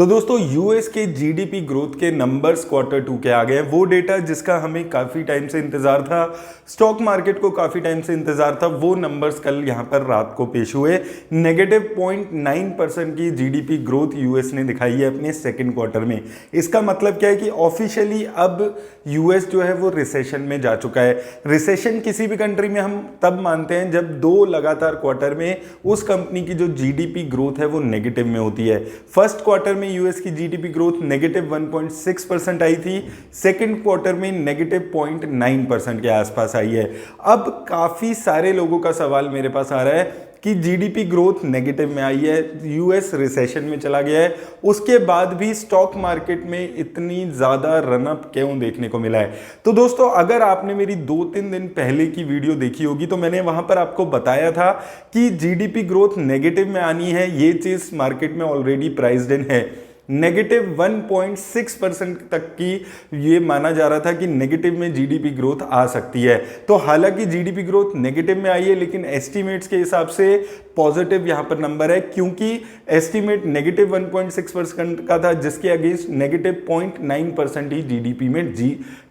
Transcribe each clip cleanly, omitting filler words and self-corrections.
तो दोस्तों यूएस के जीडीपी ग्रोथ के नंबर्स क्वार्टर 2 के आ गए हैं। वो डेटा जिसका हमें काफ़ी टाइम से इंतज़ार था, स्टॉक मार्केट को काफ़ी टाइम से इंतज़ार था, वो नंबर्स कल यहाँ पर रात को पेश हुए। -0.9% की जीडीपी ग्रोथ यूएस ने दिखाई है अपने सेकेंड क्वार्टर में। इसका मतलब क्या है कि ऑफिशियली अब यूएस जो है वो रिसेशन में जा चुका है। रिसेशन किसी भी कंट्री में हम तब मानते हैं जब 2 लगातार क्वार्टर में उस कंपनी की जो जीडीपी ग्रोथ है वो नेगेटिव में होती है। फर्स्ट क्वार्टर में यूएस की जीडीपी ग्रोथ -1.6% आई थी, सेकंड क्वार्टर में -0.9% के आसपास आई है। अब काफी सारे लोगों का सवाल मेरे पास आ रहा है कि जीडीपी ग्रोथ नेगेटिव में आई है, यूएस रिसेशन में चला गया है, उसके बाद भी स्टॉक मार्केट में इतनी ज़्यादा रनअप क्यों देखने को मिला है। तो दोस्तों अगर आपने मेरी 2-3 दिन पहले की वीडियो देखी होगी तो मैंने वहां पर आपको बताया था कि जीडीपी ग्रोथ नेगेटिव में आनी है, ये चीज़ मार्केट में ऑलरेडी प्राइस्ड इन है। -1.6% तक की ये माना जा रहा था कि नेगेटिव में जीडीपी ग्रोथ आ सकती है। तो हालांकि जीडीपी ग्रोथ नेगेटिव में आई है, लेकिन एस्टीमेट्स के हिसाब से पॉजिटिव यहां पर नंबर है, क्योंकि एस्टीमेट -1.6% का था, जिसके अगेंस्ट -0.9% ही जीडीपी में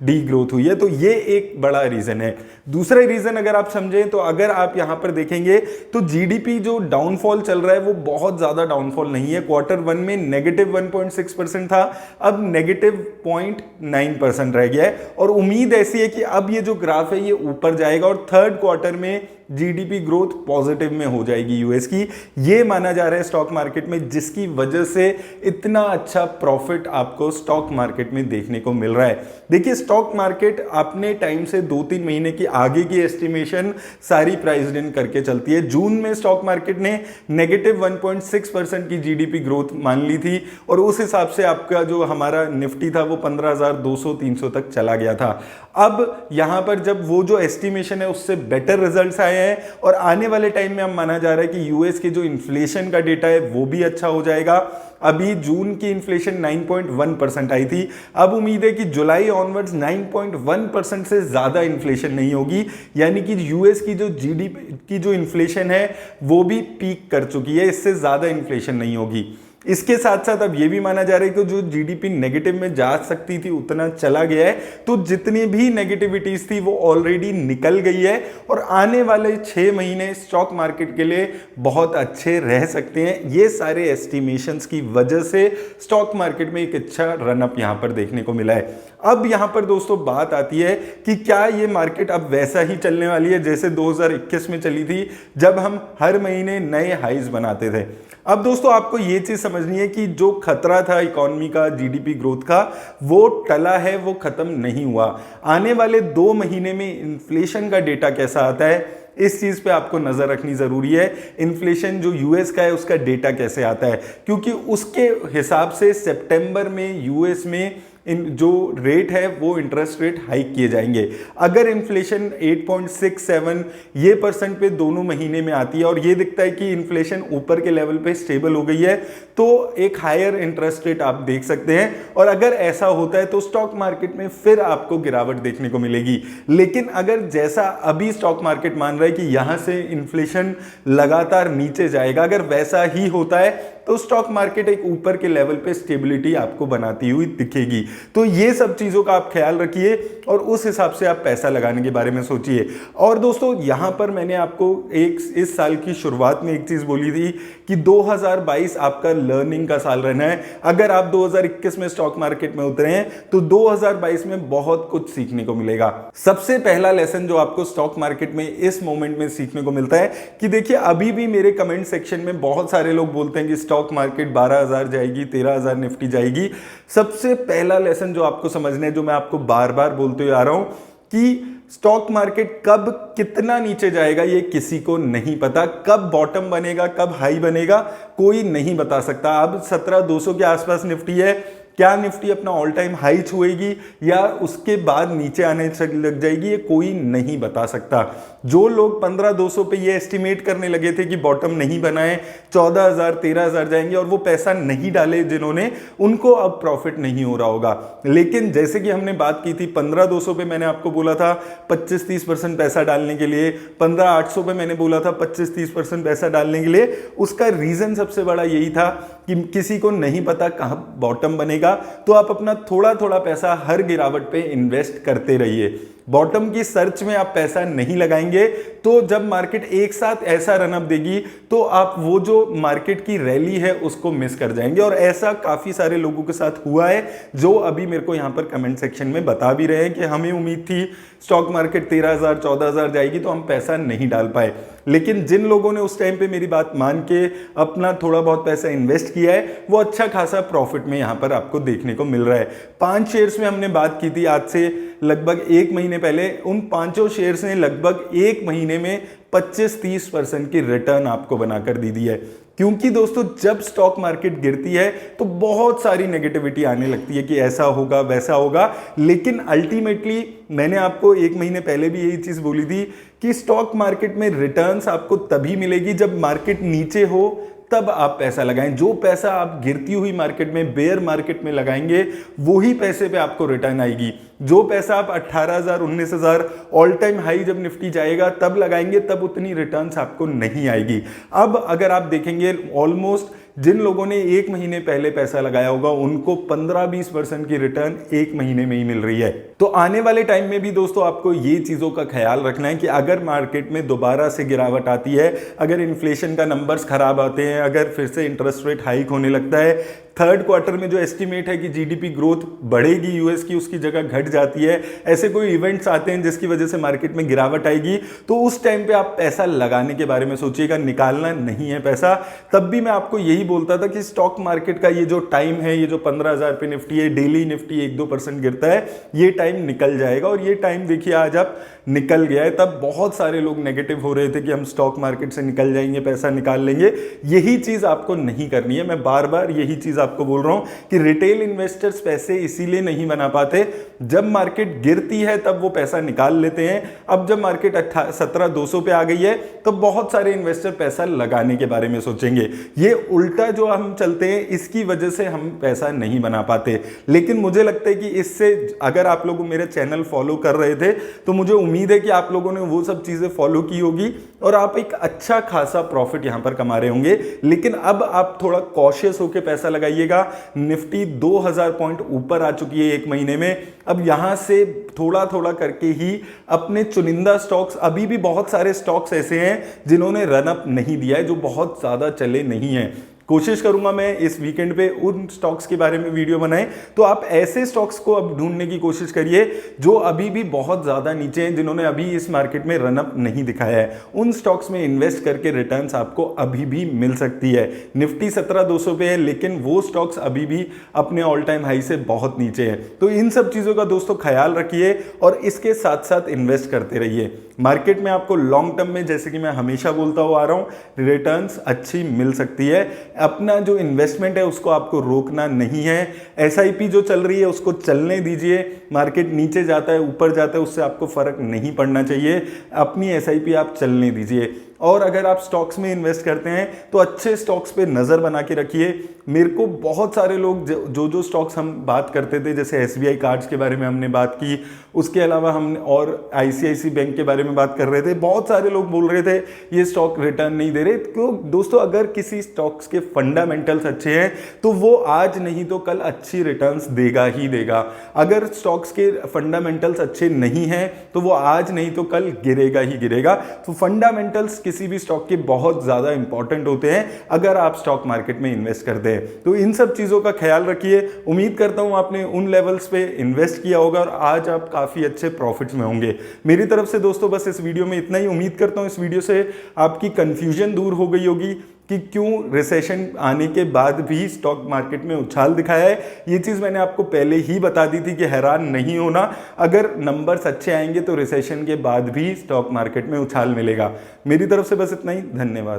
डी ग्रोथ हुई है। तो ये एक बड़ा रीजन है। दूसरा रीजन अगर आप समझें तो अगर आप यहां पर देखेंगे तो जीडीपी जो डाउनफॉल चल रहा है वो बहुत ज्यादा डाउनफॉल नहीं है। क्वार्टर 1 में -1.6% था, अब -0.9% रह गया है और उम्मीद ऐसी है कि अब ये जो ग्राफ है ये ऊपर जाएगा और थर्ड क्वार्टर में जीडीपी ग्रोथ पॉजिटिव में हो जाएगी यूएस की। ये माना जा रहा है स्टॉक मार्केट में, जिसकी वजह से इतना अच्छा प्रॉफिट आपको स्टॉक मार्केट में देखने को मिल रहा है। देखिए स्टॉक मार्केट अपने टाइम से 2-3 महीने की आगे की एस्टिमेशन सारी प्राइस्ड इन करके चलती है। जून में स्टॉक मार्केट ने -1.6% की जीडीपी ग्रोथ मान ली थी और उस हिसाब से आपका जो हमारा निफ्टी था वो 15,200-300 तक चला गया था। अब यहां पर जब वो जो एस्टिमेशन है उससे बेटर रिजल्ट्स आए हैं और आने वाले टाइम में अब माना जा रहा है कि यूएस के जो इन्फ्लेशन का डेटा है वो भी अच्छा हो जाएगा। अभी जून की इन्फ्लेशन 9.1% आई थी, अब उम्मीद है कि जुलाई ऑनवर्ड्स 9.1% से ज्यादा इन्फ्लेशन नहीं होगी, यानी कि यूएस की जो जीडीपी की जो इन्फ्लेशन है वो भी पीक कर चुकी है, इससे ज्यादा इन्फ्लेशन नहीं होगी। इसके साथ साथ अब यह भी माना जा रहा है कि जो जीडीपी नेगेटिव में जा सकती थी उतना चला गया है, तो जितनी भी नेगेटिविटीज थी वो ऑलरेडी निकल गई है और आने वाले 6 महीने स्टॉक मार्केट के लिए बहुत अच्छे रह सकते हैं। ये सारे एस्टिमेशंस की वजह से स्टॉक मार्केट में एक अच्छा रनअप यहां पर देखने को मिला है। अब यहां पर दोस्तों बात आती है कि क्या ये मार्केट अब वैसा ही चलने वाली है जैसे 2021 में चली थी, जब हम हर महीने नए हाईज बनाते थे। अब दोस्तों आपको ये चीज समझनी है कि जो खतरा था इकोनॉमी का, जीडीपी ग्रोथ का, वो टला है, वो खत्म नहीं हुआ। आने वाले 2 महीने में इन्फ्लेशन का डेटा कैसा आता है, इस चीज पे आपको नजर रखनी जरूरी है। इन्फ्लेशन जो यूएस का है उसका डेटा कैसे आता है, क्योंकि उसके हिसाब से सितंबर में यूएस में जो रेट है वो इंटरेस्ट रेट हाइक किए जाएंगे। अगर इन्फ्लेशन 8.67 ये परसेंट पे दोनों महीने में आती है और ये दिखता है कि इन्फ्लेशन ऊपर के लेवल पे स्टेबल हो गई है, तो एक हायर इंटरेस्ट रेट आप देख सकते हैं। और अगर ऐसा होता है तो स्टॉक मार्केट में फिर आपको गिरावट देखने को मिलेगी। लेकिन अगर जैसा अभी स्टॉक मार्केट मान रहा है कि यहां से इन्फ्लेशन लगातार नीचे जाएगा, अगर वैसा ही होता है तो स्टॉक मार्केट एक ऊपर के लेवल पे स्टेबिलिटी आपको बनाती हुई दिखेगी। तो ये सब चीजों का आप ख्याल रखिए और उस हिसाब से आप पैसा लगाने के बारे में सोचिए। और दोस्तों यहां पर मैंने आपको इस साल की शुरुआत में एक चीज बोली थी कि 2022 आपका लर्निंग का साल रहना है। अगर आप 2021 में स्टॉक मार्केट में उतरे हैं तो 2022 में बहुत कुछ सीखने को मिलेगा। सबसे पहला लेसन जो आपको स्टॉक मार्केट में इस मोमेंट में सीखने को मिलता है कि देखिए अभी भी मेरे कमेंट सेक्शन में बहुत सारे लोग बोलते हैं कि स्टॉक मार्केट 12,000 जाएगी, 13,000 निफ्टी जाएगी। सबसे पहला लेसन जो आपको समझना है, जो मैं आपको बार बार बोलते हुए आ रहा हूं, कि स्टॉक मार्केट कब कितना नीचे जाएगा ये किसी को नहीं पता। कब बॉटम बनेगा, कब हाई बनेगा, कोई नहीं बता सकता। अब 17,200 के आसपास निफ्टी है, क्या निफ्टी अपना ऑल टाइम हाई छुएगी या उसके बाद नीचे आने लग जाएगी, ये कोई नहीं बता सकता। जो लोग 15,200 पे ये एस्टिमेट करने लगे थे कि बॉटम नहीं बनाए, 14,000 13,000 जाएंगे और वो पैसा नहीं डाले जिन्होंने, उनको अब प्रॉफिट नहीं हो रहा होगा। लेकिन जैसे कि हमने बात की थी 15,200 पे मैंने आपको बोला था 25-30% पैसा डालने के लिए, 15,800 पे मैंने बोला था 25-30% पैसा डालने के लिए। उसका रीजन सबसे बड़ा यही था कि किसी को नहीं पता कहां बॉटम बनेगा, तो आप अपना थोड़ा थोड़ा पैसा हर गिरावट पे इन्वेस्ट करते रहिए। बॉटम की सर्च में आप पैसा नहीं लगाएंगे तो जब मार्केट एक साथ ऐसा रनअप देगी तो आप वो जो मार्केट की रैली है उसको मिस कर जाएंगे। और ऐसा काफी सारे लोगों के साथ हुआ है जो अभी मेरे को यहां पर कमेंट सेक्शन में बता भी रहे हैं कि हमें उम्मीद थी स्टॉक मार्केट 13,000 14,000 जाएगी तो हम पैसा नहीं डाल पाए। लेकिन जिन लोगों ने उस टाइम पे मेरी बात मान के अपना थोड़ा बहुत पैसा इन्वेस्ट किया है वो अच्छा खासा प्रॉफिट में यहां पर आपको देखने को मिल रहा है। 5 शेयर्स में हमने बात की थी आज से लगभग 1 महीने पहले, उन 5 शेयर्स ने लगभग 1 महीने में 25-30% की रिटर्न आपको बनाकर दी दी है। क्योंकि दोस्तों जब स्टॉक मार्केट गिरती है तो बहुत सारी नेगेटिविटी आने लगती है कि ऐसा होगा वैसा होगा, लेकिन अल्टीमेटली मैंने आपको 1 महीने पहले भी यही चीज बोली थी कि स्टॉक मार्केट में रिटर्न्स आपको तभी मिलेगी जब मार्केट नीचे हो, तब आप पैसा लगाएं। जो पैसा आप गिरती हुई मार्केट में, बेयर मार्केट में लगाएंगे वही पैसे पे आपको रिटर्न आएगी। जो पैसा आप 18,000 19,000 ऑल टाइम हाई जब निफ्टी जाएगा तब लगाएंगे, तब उतनी रिटर्न्स आपको नहीं आएगी। अब अगर आप देखेंगे ऑलमोस्ट जिन लोगों ने 1 महीने पहले पैसा लगाया होगा उनको 15-20% की रिटर्न 1 महीने में ही मिल रही है। तो आने वाले टाइम में भी दोस्तों आपको ये चीजों का ख्याल रखना है कि अगर मार्केट में दोबारा से गिरावट आती है, अगर इन्फ्लेशन का नंबर्स खराब आते हैं, अगर फिर से इंटरेस्ट रेट हाइक होने लगता है, थर्ड क्वार्टर में जो एस्टिमेट है कि जीडीपी ग्रोथ बढ़ेगी यूएस की, उसकी जगह घट जाती है, ऐसे कोई इवेंट्स आते हैं जिसकी वजह से मार्केट में गिरावट आएगी, तो उस टाइम पे आप पैसा लगाने के बारे में सोचिएगा, निकालना नहीं है पैसा। तब भी मैं आपको यही बोलता था कि स्टॉक मार्केट का ये जो टाइम है, ये जो 15,000 पे निफ्टी है, डेली निफ्टी 1-2% गिरता है, ये टाइम निकल जाएगा। और ये टाइम देखिए आज आप निकल गया है। तब बहुत सारे लोग नेगेटिव हो रहे थे कि हम स्टॉक मार्केट से निकल जाएंगे, पैसा निकाल लेंगे। यही चीज आपको नहीं करनी है। मैं बार बार यही चीज आपको बोल रहा हूं कि रिटेल इन्वेस्टर्स पैसे इसीलिए नहीं बना पाते, जब मार्केट गिरती है तब वो पैसा निकाल लेते हैं। अब जब मार्केट 17,200 पे आ गई है तो बहुत सारे इन्वेस्टर पैसा लगाने के बारे में सोचेंगे। ये उल्टा जो हम चलते हैं इसकी वजह से हम पैसा नहीं बना पाते। लेकिन मुझे लगता है कि इससे अगर आप लोग मेरे चैनल फॉलो कर रहे थे तो मुझे उम्मीद है कि आप लोगों ने वो सब चीजें फॉलो की होगी और आप एक अच्छा खासा प्रॉफिट यहां पर कमा रहे होंगे। लेकिन अब आप थोड़ा कॉशियस होकर पैसा लगाइएगा। निफ्टी 2,000 पॉइंट ऊपर आ चुकी है 1 महीने में। अब यहां से थोड़ा थोड़ा करके ही अपने चुनिंदा स्टॉक्स, अभी भी बहुत सारे स्टॉक्स ऐसे हैं जिन्होंने रन अप नहीं दिया है, जो बहुत ज्यादा चले नहीं है। कोशिश करूंगा मैं इस वीकेंड पे उन स्टॉक्स के बारे में वीडियो बनाएं, तो आप ऐसे स्टॉक्स को अब ढूंढने की कोशिश करिए जो अभी भी बहुत ज्यादा नीचे हैं, जिन्होंने अभी इस मार्केट में रनअप नहीं दिखाया है। उन स्टॉक्स में इन्वेस्ट करके रिटर्न्स आपको अभी भी मिल सकती है। निफ्टी 17,200 पे है, लेकिन वो स्टॉक्स अभी भी अपने ऑल टाइम हाई से बहुत नीचे है। तो इन सब चीजों का दोस्तों ख्याल रखिए और इसके साथ साथ इन्वेस्ट करते रहिए। मार्केट में आपको लॉन्ग टर्म में, जैसे कि मैं हमेशा बोलता हुआ आ रहा हूं, रिटर्न्स अच्छी मिल सकती है। अपना जो इन्वेस्टमेंट है उसको आपको रोकना नहीं है। एसआईपी जो चल रही है उसको चलने दीजिए। मार्केट नीचे जाता है ऊपर जाता है उससे आपको फर्क नहीं पड़ना चाहिए। अपनी एसआईपी आप चलने दीजिए। और अगर आप स्टॉक्स में इन्वेस्ट करते हैं तो अच्छे स्टॉक्स पे नज़र बना के रखिए। मेरे को बहुत सारे लोग जो स्टॉक्स हम बात करते थे, जैसे एसबीआई कार्ड्स के बारे में हमने बात की, उसके अलावा हम और आईसीआईसी बैंक के बारे में बात कर रहे थे, बहुत सारे लोग बोल रहे थे ये स्टॉक रिटर्न नहीं दे रहे। क्यों दोस्तों, अगर किसी स्टॉक्स के फंडामेंटल्स अच्छे हैं तो वो आज नहीं तो कल अच्छी रिटर्न्स देगा ही देगा। अगर स्टॉक्स के फंडामेंटल्स अच्छे नहीं हैं तो वो आज नहीं तो कल गिरेगा ही गिरेगा। तो फंडामेंटल्स किसी भी स्टॉक के बहुत ज्यादा इंपॉर्टेंट होते हैं अगर आप स्टॉक मार्केट में इन्वेस्ट करते हैं। तो इन सब चीजों का ख्याल रखिए। उम्मीद करता हूं आपने उन लेवल्स पे इन्वेस्ट किया होगा और आज आप काफी अच्छे प्रॉफिट्स में होंगे। मेरी तरफ से दोस्तों बस इस वीडियो में इतना ही। उम्मीद करता हूं इस वीडियो से आपकी कंफ्यूजन दूर हो गई होगी कि क्यों रिसेशन आने के बाद भी स्टॉक मार्केट में उछाल दिखाया है। ये चीज़ मैंने आपको पहले ही बता दी थी कि हैरान नहीं होना, अगर नंबर्स अच्छे आएंगे तो रिसेशन के बाद भी स्टॉक मार्केट में उछाल मिलेगा। मेरी तरफ से बस इतना ही। धन्यवाद।